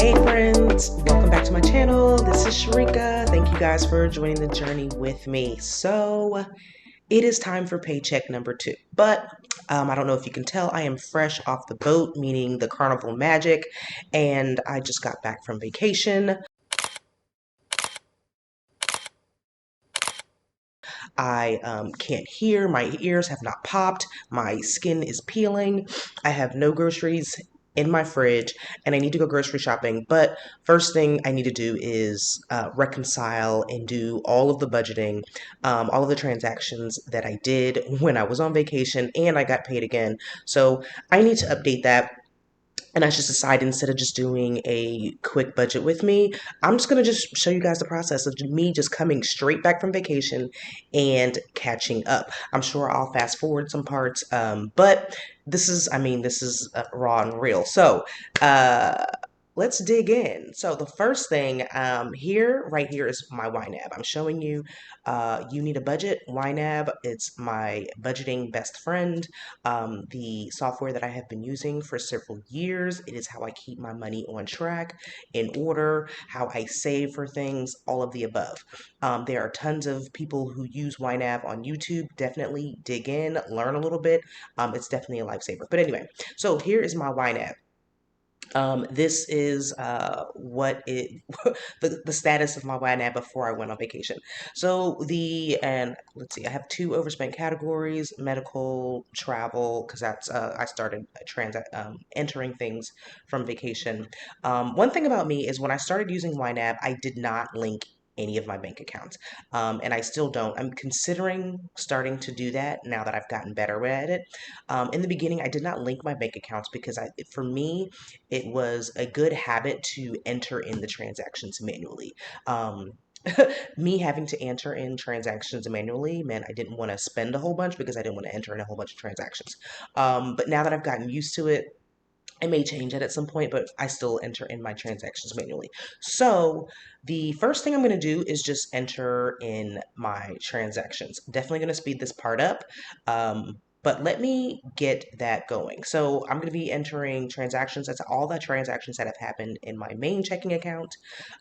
Hey friends, welcome back to my channel. This is Sharika. Thank you guys for joining the journey with me. So it is time for paycheck number 2. But I don't know if you can tell, I am fresh off the boat, meaning the carnival magic, and I just got back from vacation. I can't hear, my ears have not popped, my skin is peeling, I have no groceries in my fridge, and I need to go grocery shopping. But first thing I need to do is reconcile and do all of the budgeting, all of the transactions that I did when I was on vacation and I got paid again. So I need to update that. And I just decided, instead of just doing a quick budget with me, I'm just going to just show you guys the process of me just coming straight back from vacation and catching up. I'm sure I'll fast forward some parts, but this is raw and real. So, let's dig in. So the first thing right here is my YNAB. I'm showing you, you need a budget. YNAB, it's my budgeting best friend, the software that I have been using for several years. It is how I keep my money on track, in order, how I save for things, all of the above. There are tons of people who use YNAB on YouTube. Definitely dig in, learn a little bit. It's definitely a lifesaver. But anyway, so here is my YNAB. This is what it the status of my YNAB before I went on vacation. And let's see, I have 2 overspent categories: medical, travel, because that's I started entering things from vacation. One thing about me is, when I started using YNAB, I did not link any of my bank accounts, and I still don't. I'm considering starting to do that now that I've gotten better at it. In the beginning, I did not link my bank accounts because for me, it was a good habit to enter in the transactions manually. Me having to enter in transactions manually meant I didn't want to spend a whole bunch, because I didn't want to enter in a whole bunch of transactions. But now that I've gotten used to it, I may change it at some point, but I still enter in my transactions manually. So the first thing I'm going to do is just enter in my transactions. Definitely going to speed this part up. But let me get that going. So I'm going to be entering transactions. That's all the transactions that have happened in my main checking account,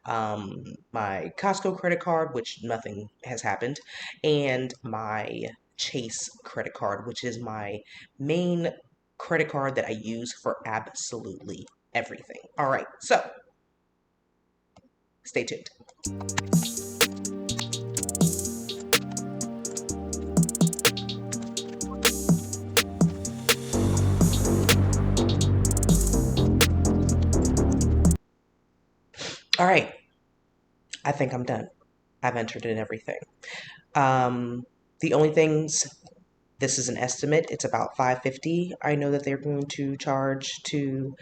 my Costco credit card, which nothing has happened, and my Chase credit card, which is my main credit card that I use for absolutely everything. All right, so stay tuned. All right, I think I'm done. I've entered in everything. The only things, this is an estimate. It's about $5.50. I know that they're going to charge to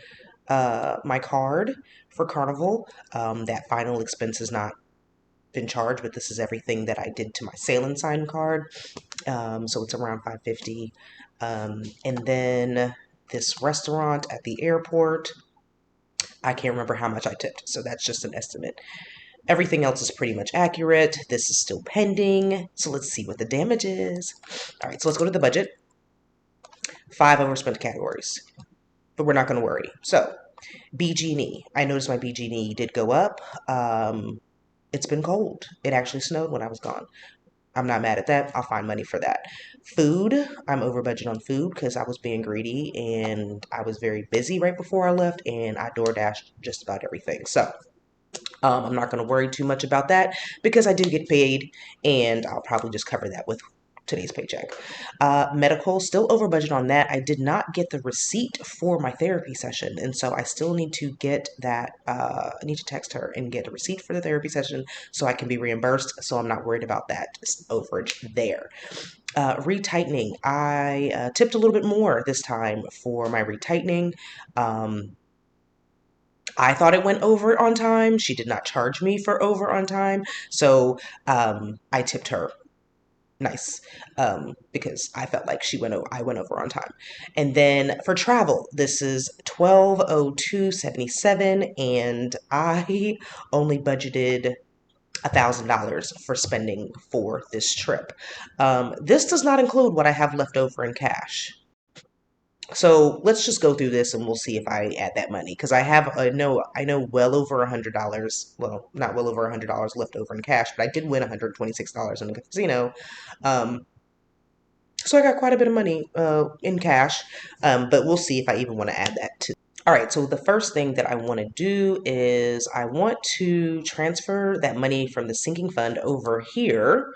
my card for Carnival. That final expense has not been charged, but this is everything that I did to my Sail and Sign card. So it's around $5.50. And then this restaurant at the airport, I can't remember how much I tipped, so that's just an estimate. Everything else is pretty much accurate. This is still pending. So let's see what the damage is. All right, so let's go to the budget. 5 overspent categories, but we're not going to worry. So BG&E. I noticed my BG&E did go up. It's been cold. It actually snowed when I was gone. I'm not mad at that. I'll find money for that. Food, I'm over budget on food because I was being greedy and I was very busy right before I left, and I DoorDashed just about everything. So I'm not going to worry too much about that because I do get paid, and I'll probably just cover that with today's paycheck. Medical, still over budget on that. I did not get the receipt for my therapy session, and so I still need to get that. I need to text her and get a receipt for the therapy session so I can be reimbursed, so I'm not worried about that overage there. Retightening, I tipped a little bit more this time for my retightening. I thought it went over on time. She did not charge me for over on time. So I tipped her nice, because I felt like I went over on time. And then for travel, this is 1202.77, and I only budgeted $1,000 for spending for this trip. This does not include what I have left over in cash. So let's just go through this and we'll see if I add that money because I know well over $100. Well, not well over $100 left over in cash, but I did win $126 in the casino. Um, so I got quite a bit of money in cash, but we'll see if I even want to add that to. All right, so the first thing that I want to do is I want to transfer that money from the sinking fund over here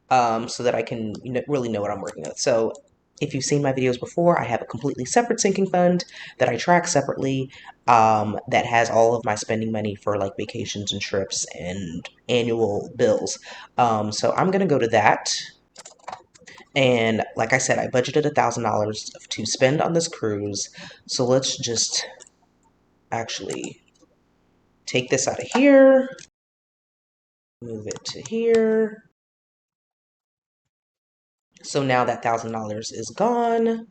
so that I can really know what I'm working with. So if you've seen my videos before, I have a completely separate sinking fund that I track separately that has all of my spending money for like vacations and trips and annual bills. So I'm going to go to that. And like I said, I budgeted $1,000 to spend on this cruise. So let's just actually take this out of here, move it to here. So now that $1,000 is gone.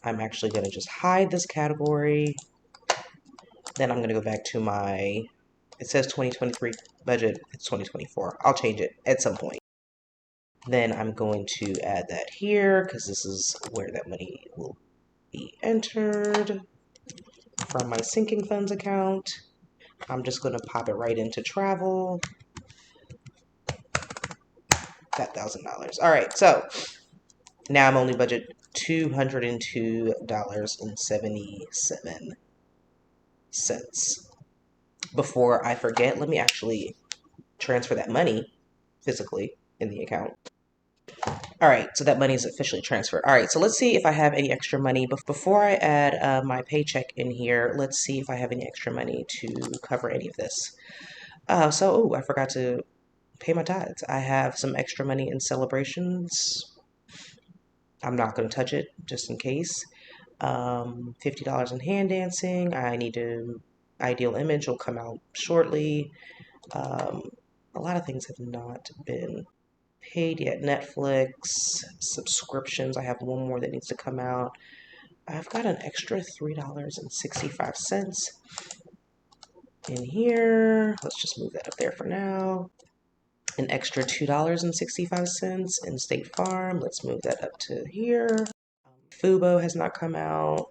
I'm actually going to just hide this category. Then I'm going to go back to my, it says 2023 budget, it's 2024. I'll change it at some point. Then I'm going to add that here because this is where that money will be entered from my sinking funds account. I'm just going to pop it right into travel. That $1,000. All right, so now I'm only budget $202.77. Before I forget, let me actually transfer that money physically in the account. All right, so that money is officially transferred. All right, so let's see if I have any extra money. Before I add my paycheck in here, let's see if I have any extra money to cover any of this. I forgot to pay my tithes. I have some extra money in celebrations. I'm not going to touch it just in case. $50 in hand dancing. I need to, Ideal Image will come out shortly. A lot of things have not been paid yet. Netflix, subscriptions. I have one more that needs to come out. I've got an extra $3.65 in here. Let's just move that up there for now. An extra $2.65 in State Farm. Let's move that up to here. Fubo has not come out.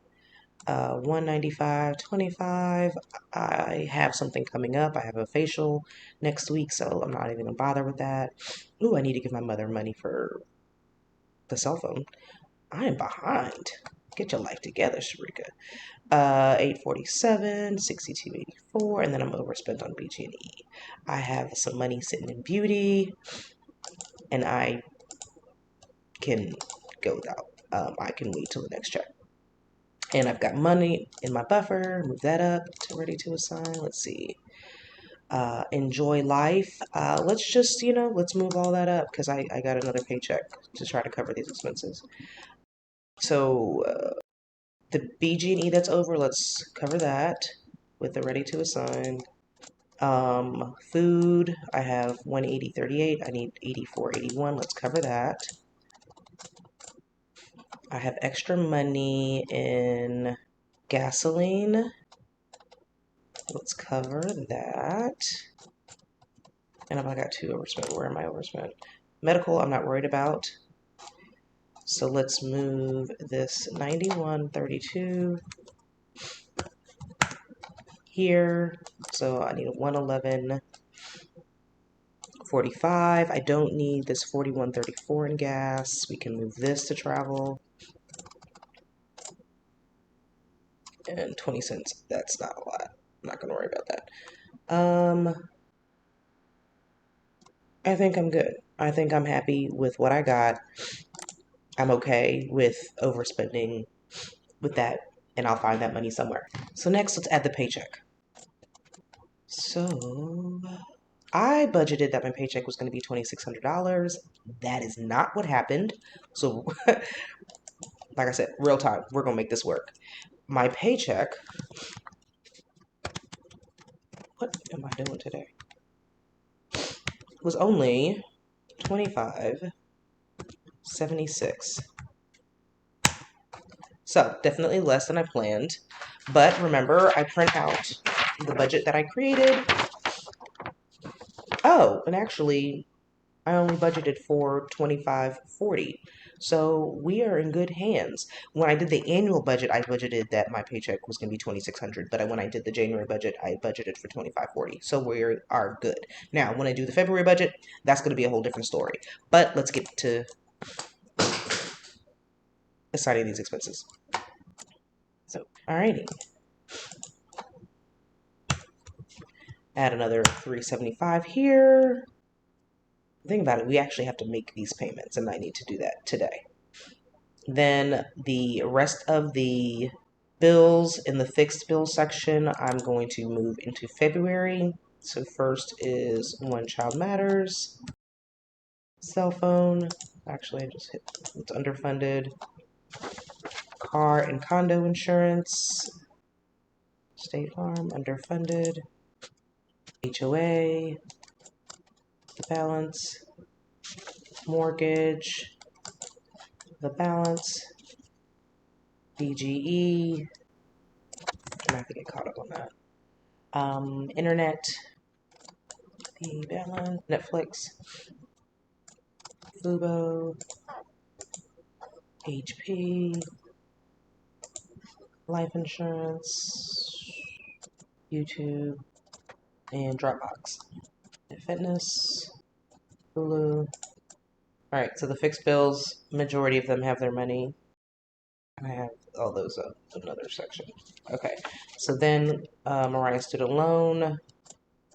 195.25. I have something coming up. I have a facial next week, so I'm not even gonna bother with that. Ooh, I need to give my mother money for the cell phone. I am behind. Get your life together, Sharika. 847, 6284, and then I'm overspent on BG&E. I have some money sitting in beauty, and I can go without. I can wait till the next check. And I've got money in my buffer. Move that up to ready to assign. Let's see. Enjoy life. Let's just, let's move all that up because I got another paycheck to try to cover these expenses. So the BG&E that's over, let's cover that with the ready to assign. Food, I have 180.38. I need 84.81. Let's cover that. I have extra money in gasoline. Let's cover that. And I got two overspent. Where am I overspent? Medical, I'm not worried about. So let's move this 91.32 here. So I need a 111.45. I don't need this 41.34 in gas. We can move this to travel. And 20 cents. That's not a lot. I'm not going to worry about that. I think I'm good. I think I'm happy with what I got. I'm okay with overspending with that, and I'll find that money somewhere. So next, let's add the paycheck. So I budgeted that my paycheck was going to be $2,600. That is not what happened. So like I said, real time, we're going to make this work. My paycheck, what am I doing today? Was only $25.76. So definitely less than I planned. But remember, I print out the budget that I created. Oh, and actually, I only budgeted for $25.40. So we are in good hands. When I did the annual budget, I budgeted that my paycheck was going to be 2,600, but when I did the January budget, I budgeted for 2,540. So we are good. Now, when I do the February budget, that's going to be a whole different story. But let's get to assigning these expenses. So, alrighty. Add another 375 here. Think about it, we actually have to make these payments, and I need to do that today. Then the rest of the bills in the fixed bill section, I'm going to move into February. So first is One Child Matters, cell phone. Actually, I just hit it's underfunded. Car and condo insurance, State Farm, underfunded. HOA, the balance. Mortgage, the balance. BGE, I have to get caught up on that. Internet, the balance, Netflix, Fubo, HP, life insurance, YouTube, and Dropbox. Fitness, Hulu. Alright, so the fixed bills, majority of them have their money. I have all those up another section. Okay, so then Mariah student loan.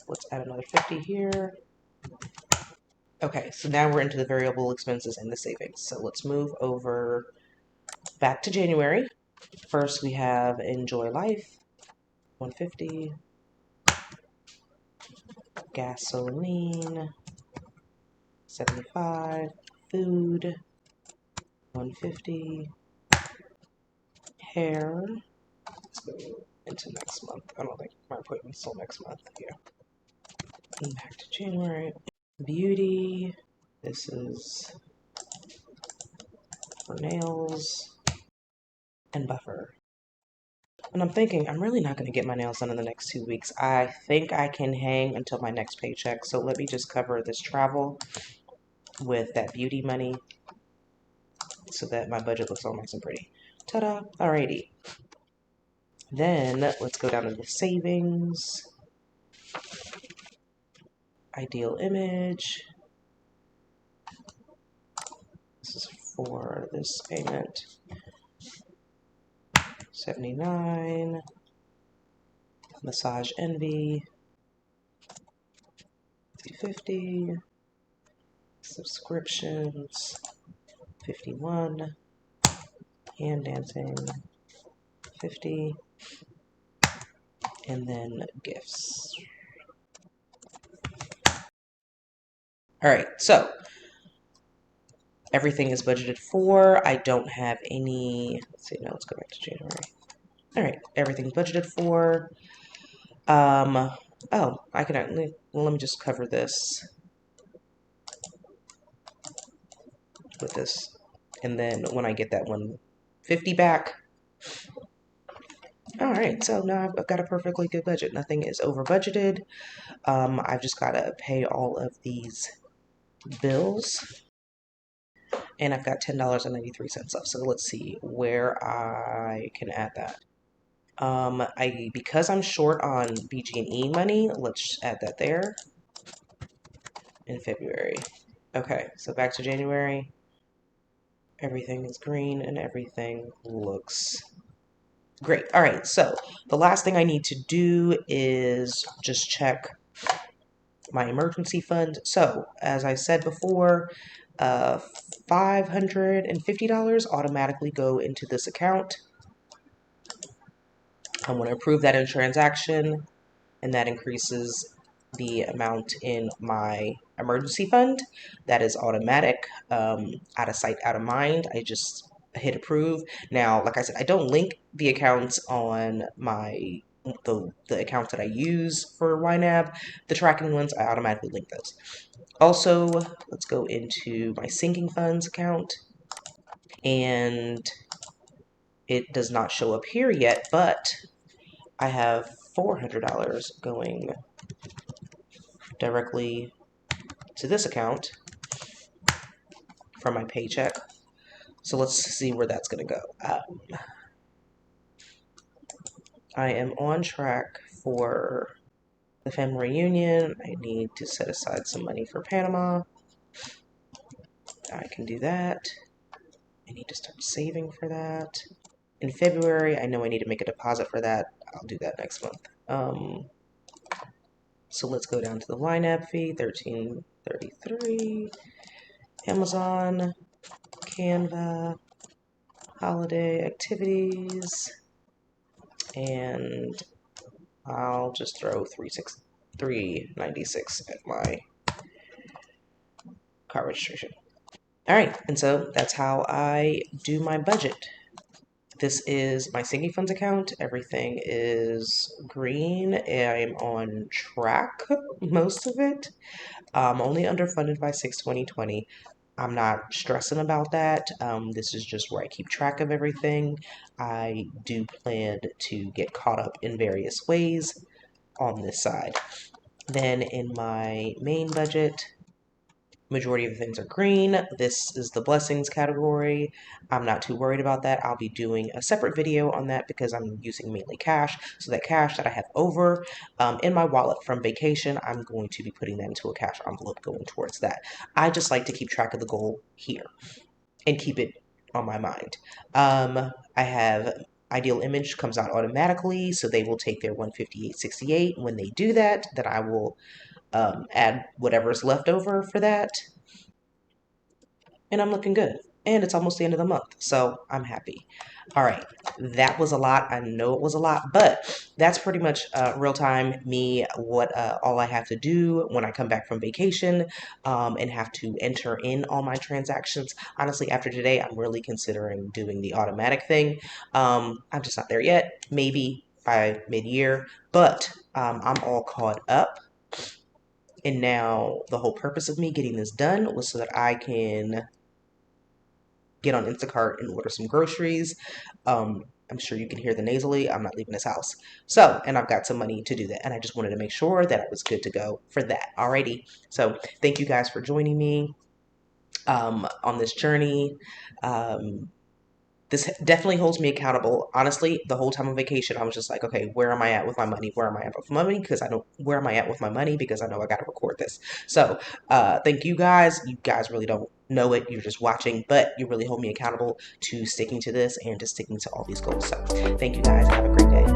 Let's add another 50 here. Okay, so now we're into the variable expenses and the savings. So let's move over back to January. First, we have Enjoy Life, 150. Gasoline, 75. Food, 150. Hair, let's go into next month. I don't think my appointment's till next month. Yeah. And back to January. Beauty, this is for nails and buffer. And I'm thinking, I'm really not going to get my nails done in the next 2 weeks. I think I can hang until my next paycheck. So let me just cover this travel with that beauty money so that my budget looks all nice and pretty. Ta-da! Alrighty. Then let's go down to the savings. Ideal image. This is for this payment. 79. Massage Envy. 50. Subscriptions. 51. Hand dancing. 50. And then gifts. All right, so everything is budgeted for. I don't have any, let's see, no, let's go back to January. All right, everything's budgeted for. Oh, I can, well, let me just cover this with this. And then when I get that 150 back. All right, so now I've got a perfectly good budget. Nothing is over budgeted. I've just got to pay all of these bills. And I've got $10.93 left. So let's see where I can add that. Because I'm short on BG&E money, let's add that there in February. Okay, so back to January. Everything is green and everything looks great. All right, so the last thing I need to do is just check my emergency fund. So as I said before, $550 automatically go into this account. I'm going to approve that in transaction, and that increases the amount in my emergency fund. That is automatic, out of sight, out of mind. I just hit approve. Now, like I said, I don't link the accounts on my the accounts that I use for YNAB. The tracking ones, I automatically link those. Also, let's go into my sinking funds account, and it does not show up here yet, but I have $400 going directly to this account from my paycheck. So let's see where that's going to go. I am on track for the family reunion. I need to set aside some money for Panama. I can do that. I need to start saving for that. In February, I know I need to make a deposit for that. I'll do that next month. So let's go down to the YNAB fee, $13.33. Amazon, Canva, holiday activities, and I'll just throw $396 at my car registration. All right, and so that's how I do my budget. This is my sinking funds account. Everything is green. I'm on track, most of it. I'm only underfunded by 6/20/20. I'm not stressing about that. This is just where I keep track of everything. I do plan to get caught up in various ways on this side. Then in my main budget, majority of the things are green. This is the blessings category. I'm not too worried about that. I'll be doing a separate video on that because I'm using mainly cash. So that cash that I have over in my wallet from vacation, I'm going to be putting that into a cash envelope going towards that. I just like to keep track of the goal here and keep it on my mind. I have Ideal Image comes out automatically, so they will take their 158.68. When they do that, then I will add whatever's left over for that, and I'm looking good. And it's almost the end of the month, so I'm happy. All right, that was a lot. I know it was a lot, but that's pretty much real time me, what all I have to do when I come back from vacation and have to enter in all my transactions. Honestly, after today, I'm really considering doing the automatic thing. I'm just not there yet, maybe by mid-year, but I'm all caught up. And now the whole purpose of me getting this done was so that I can get on Instacart and order some groceries. I'm sure you can hear the nasally. I'm not leaving this house. So, and I've got some money to do that. And I just wanted to make sure that it was good to go for that. Alrighty. So thank you guys for joining me on this journey. This definitely holds me accountable. Honestly, the whole time on vacation, I was just like, okay, where am I at with my money? Where am I at with my money? Because I know where am I at with my money? Because I know I got to record this. So, thank you guys. You guys really don't know it. You're just watching, but you really hold me accountable to sticking to this and to sticking to all these goals. So, thank you guys. Have a great day.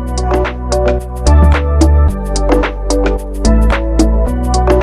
Bye.